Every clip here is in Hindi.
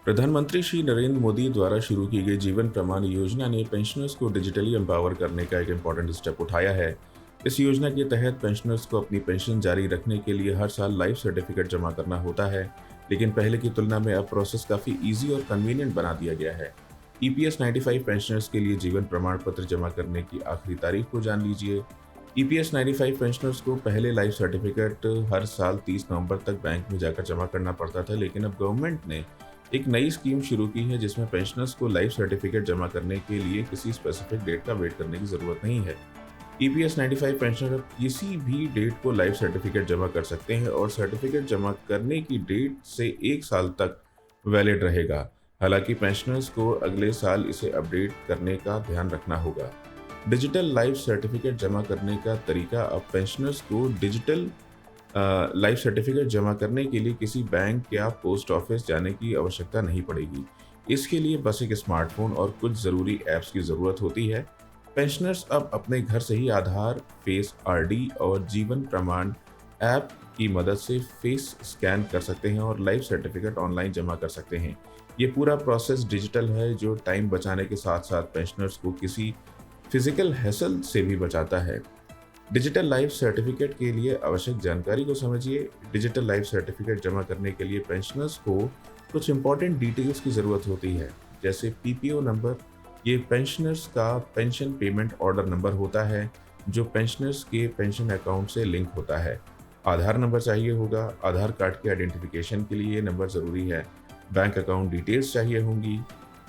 प्रधानमंत्री श्री नरेंद्र मोदी द्वारा शुरू की गई जीवन प्रमाण योजना ने पेंशनर्स को डिजिटली एम्पावर करने का एक इम्पॉर्टेंट स्टेप उठाया है। इस योजना के तहत पेंशनर्स को अपनी पेंशन जारी रखने के लिए हर साल लाइफ सर्टिफिकेट जमा करना होता है, लेकिन पहले की तुलना में अब प्रोसेस काफ़ी ईजी और कन्वीनियंट बना दिया गया है। ईपीएस 95 पेंशनर्स के लिए जीवन प्रमाण पत्र जमा करने की आखिरी तारीख को जान लीजिए। ईपीएस 95 पेंशनर्स को पहले लाइफ सर्टिफिकेट हर साल 30 नवंबर तक बैंक में जाकर जमा करना पड़ता था, लेकिन अब गवर्नमेंट ने एक नई स्कीम शुरू की है जिसमें पेंशनर्स को लाइफ सर्टिफिकेट जमा करने के लिए किसी स्पेसिफिक डेट का वेट करने की जरूरत नहीं है। ईपीएस 95 पेंशनर अब किसी भी डेट को लाइफ सर्टिफिकेट जमा कर सकते हैं और सर्टिफिकेट जमा करने की डेट से 1 साल तक वैलिड रहेगा। हालांकि पेंशनर्स को अगले साल इसे अपडेट करने का ध्यान रखना होगा। डिजिटल लाइफ सर्टिफिकेट जमा करने का तरीका। अब पेंशनर्स को डिजिटल लाइफ सर्टिफिकेट जमा करने के लिए किसी बैंक या पोस्ट ऑफिस जाने की आवश्यकता नहीं पड़ेगी। इसके लिए बस एक स्मार्टफोन और कुछ ज़रूरी ऐप्स की ज़रूरत होती है। पेंशनर्स अब अपने घर से ही आधार, फेस आरडी और जीवन प्रमाण ऐप की मदद से फेस स्कैन कर सकते हैं और लाइफ सर्टिफिकेट ऑनलाइन जमा कर सकते हैं। ये पूरा प्रोसेस डिजिटल है, जो टाइम बचाने के साथ साथ पेंशनर्स को किसी फिजिकल हैसल से भी बचाता है। डिजिटल लाइफ सर्टिफिकेट के लिए आवश्यक जानकारी को समझिए। डिजिटल लाइफ सर्टिफिकेट जमा करने के लिए पेंशनर्स को कुछ इंपॉर्टेंट डिटेल्स की ज़रूरत होती है, जैसे पीपीओ नंबर। ये पेंशनर्स का पेंशन पेमेंट ऑर्डर नंबर होता है, जो पेंशनर्स के पेंशन अकाउंट से लिंक होता है। आधार नंबर चाहिए होगा। आधार कार्ड के आइडेंटिफिकेशन के लिए ये नंबर ज़रूरी है। बैंक अकाउंट डिटेल्स चाहिए होंगी।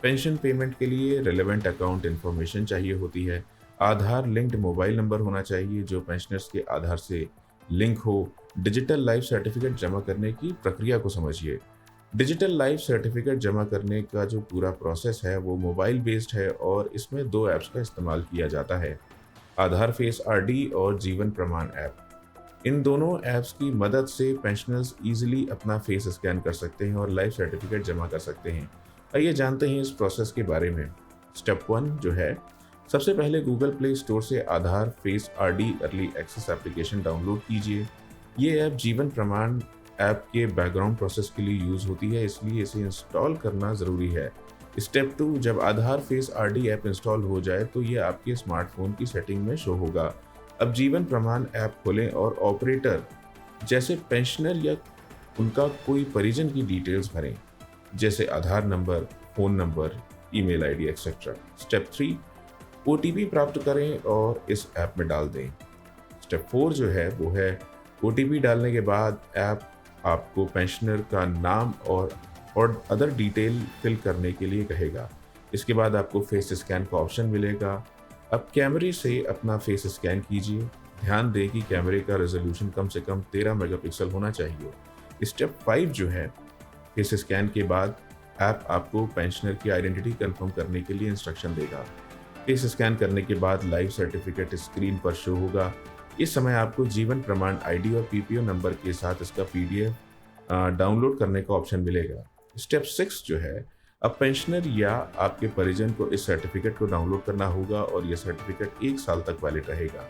पेंशन पेमेंट के लिए रिलेवेंट अकाउंट इन्फॉर्मेशन चाहिए होती है। आधार लिंक्ड मोबाइल नंबर होना चाहिए जो पेंशनर्स के आधार से लिंक हो। डिजिटल लाइफ सर्टिफिकेट जमा करने की प्रक्रिया को समझिए। डिजिटल लाइफ सर्टिफिकेट जमा करने का जो पूरा प्रोसेस है वो मोबाइल बेस्ड है और इसमें 2 ऐप्स का इस्तेमाल किया जाता है, आधार फेस आरडी और जीवन प्रमाण ऐप। इन दोनों ऐप्स की मदद से पेंशनर्स इजीली अपना फेस स्कैन कर सकते हैं और लाइफ सर्टिफिकेट जमा कर सकते हैं। आइए जानते हैं इस प्रोसेस के बारे में। स्टेप 1 जो है, सबसे पहले गूगल प्ले स्टोर से Aadhaar face RD early access application download कीजिए। ये ऐप जीवन प्रमाण ऐप के बैकग्राउंड प्रोसेस के लिए यूज़ होती है, इसलिए इसे इंस्टॉल करना ज़रूरी है। स्टेप 2, जब आधार फेस आरडी ऐप इंस्टॉल हो जाए तो ये आपके स्मार्टफोन की सेटिंग में शो होगा। अब जीवन प्रमाण ऐप खोलें और ऑपरेटर जैसे पेंशनर या उनका कोई परिजन की डिटेल्स भरें, जैसे Aadhaar number, phone number, email ID etcetera. Step 3, OTP प्राप्त करें और इस ऐप में डाल दें। स्टेप 4 जो है वो है, ओटीपी डालने के बाद ऐप आपको पेंशनर का नाम और अदर डिटेल फिल करने के लिए कहेगा। इसके बाद आपको फेस स्कैन का ऑप्शन मिलेगा। अब कैमरे से अपना फेस स्कैन कीजिए। ध्यान दें कि कैमरे का रेजोल्यूशन कम से कम 13 मेगापिक्सल होना चाहिए। स्टेप 5 जो है, फेस स्कैन के बाद ऐप आपको पेंशनर की आइडेंटिटी कंफर्म करने के लिए इंस्ट्रक्शन देगा। फेस स्कैन करने के बाद लाइफ सर्टिफिकेट स्क्रीन पर शो होगा। इस समय आपको जीवन प्रमाण आईडी और पीपीओ नंबर के साथ इसका पीडीएफ डाउनलोड करने का ऑप्शन मिलेगा। स्टेप 6 जो है, अब पेंशनर या आपके परिजन को इस सर्टिफिकेट को डाउनलोड करना होगा और यह सर्टिफिकेट 1 साल तक वैलिड रहेगा।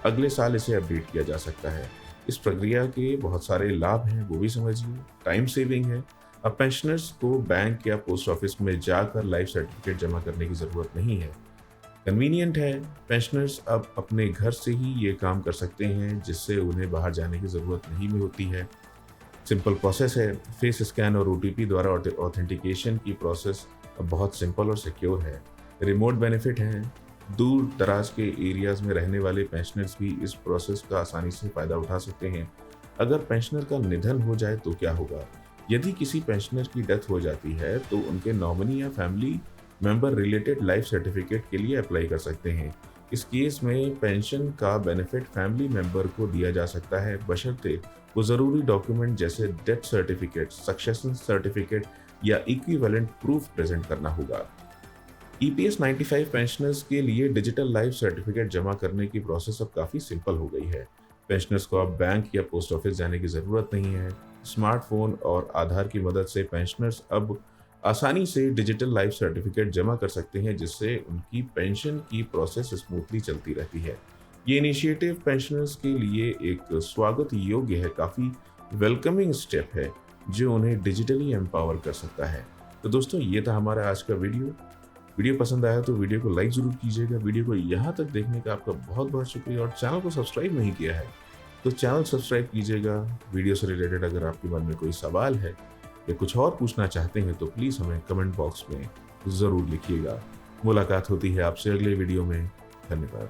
अगले साल इसे अपडेट किया जा सकता है। इस प्रक्रिया के बहुत सारे लाभ हैं, वो भी समझिए। टाइम सेविंग है। अब पेंशनर्स को बैंक या पोस्ट ऑफिस में जाकर लाइफ सर्टिफिकेट जमा करने की ज़रूरत नहीं है। कन्वीनियंट है। पेंशनर्स अब अपने घर से ही ये काम कर सकते हैं, जिससे उन्हें बाहर जाने की ज़रूरत नहीं भी होती है। सिंपल प्रोसेस है। फेस स्कैन और ओटीपी द्वारा ऑथेंटिकेशन की प्रोसेस अब बहुत सिंपल और सिक्योर है। रिमोट बेनिफिट हैं। दूर दराज के एरियाज़ में रहने वाले पेंशनर्स भी इस प्रोसेस का आसानी से फ़ायदा उठा सकते हैं। अगर पेंशनर का निधन हो जाए तो क्या होगा? यदि किसी पेंशनर की डेथ हो जाती है तो उनके नॉमिनी या family member related life certificate के लिए अप्लाई कर सकते हैं। इस केस में पेंशन का बेनिफिट फैमिली मेंबर को दिया जा सकता है, बशर्ते वो ज़रूरी डॉक्यूमेंट जैसे डेथ सर्टिफिकेट, सक्सेशन सर्टिफिकेट या इक्विवेलेंट प्रूफ प्रेजेंट करना होगा। ईपीएस 95 पेंशनर्स के लिए डिजिटल लाइफ सर्टिफिकेट जमा करने की प्रोसेस अब काफ़ी सिंपल हो गई है। पेंशनर्स को अब बैंक या पोस्ट ऑफिस जाने की ज़रूरत नहीं है। स्मार्टफोन और आधार की मदद से पेंशनर्स अब आसानी से डिजिटल लाइफ सर्टिफिकेट जमा कर सकते हैं, जिससे उनकी पेंशन की प्रोसेस स्मूथली चलती रहती है। ये इनिशिएटिव पेंशनर्स के लिए एक स्वागत योग्य है, काफ़ी वेलकमिंग स्टेप है जो उन्हें डिजिटली एम्पावर कर सकता है। तो दोस्तों ये था हमारा आज का वीडियो पसंद आया तो वीडियो को लाइक ज़रूर कीजिएगा। वीडियो को यहाँ तक देखने का आपका बहुत-बहुत शुक्रिया और चैनल को सब्सक्राइब नहीं किया है, तो चैनल सब्सक्राइब कीजिएगा। वीडियो से रिलेटेड अगर आपके मन में कोई सवाल है या कुछ और पूछना चाहते हैं तो प्लीज़ हमें कमेंट बॉक्स में ज़रूर लिखिएगा। मुलाकात होती है आपसे अगले वीडियो में। धन्यवाद।